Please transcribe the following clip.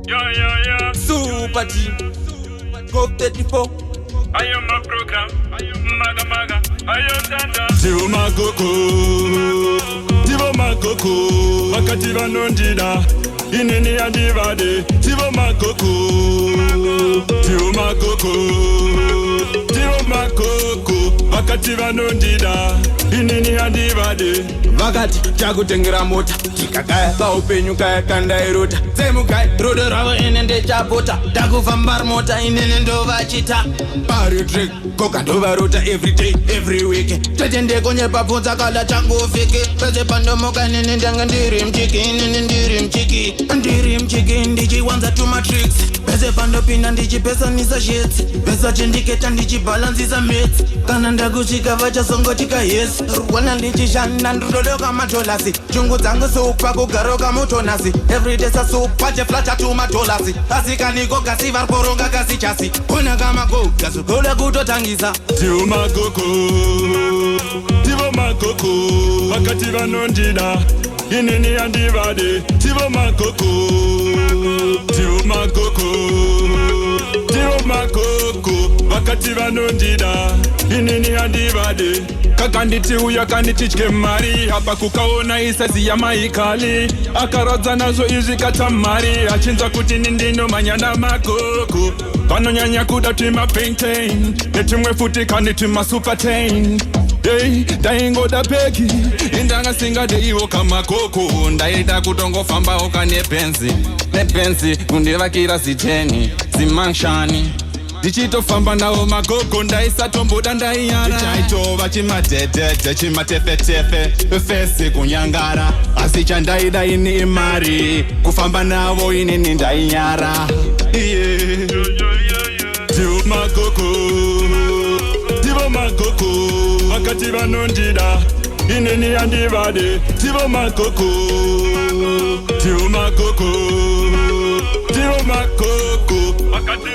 Yeah. Super team. Go 34. I am a program. Maga. I am Tanda. Tivo makoko. Wakati vanondida. Inini andivade. Tivo makoko. Wakati vanondida. Inini andivade. Vakati chakutengera mota tikakaya paupenyu kaya kandairota semukai rudo ravo ine ndechapota takufamba mota inene ndovachita paritrek koka ndovarota everyday every week tetendekonye papodza kala changofike pese pandomoka inene ndanga ndiri mchiki ndichiwanza tumatricks pese pandopinda ndichipesanisa shits pesa chendiketa ndichibalanzisa mits kana ndakusvika vachasongotika yes rwana ndichishanda ndodoka matolasi chungu dzangu supa kugaroka mutonasi everyday sasupa cheflata tumatolasi asikaniko gasi varikoronga gasi chasi kona kamagoga sukola kutotangisa Tivo makoko. Wakati vanondida. Inini andivade. Tivo makoko. Wakati vanondida. Inini andivade. Kakanditi uya kandititye mari. Hapa kukaona isazi ya maikali. Akarodza nazo izvikata mari. Achinza kuti nindino manyana makoko. Vanonyanya kuda tima painting. Netimwe futi kanditi super tain. Hey, daingoda peki. Indanga singa deivo kama koko. Ndaida kutongofamba oka nepensi kundivakira ziteni zimanshani ndichitofamba nawo makoko ndaisatomboda ndaiyara ndichaitova chimadhedhedhe chimatefetefe fesi kunyangara asi chandaida ini imari kufamba navo inini ndainyara Tivo makoko. Wakati vanondida. Inini andivade. Tivo makoko. Wakati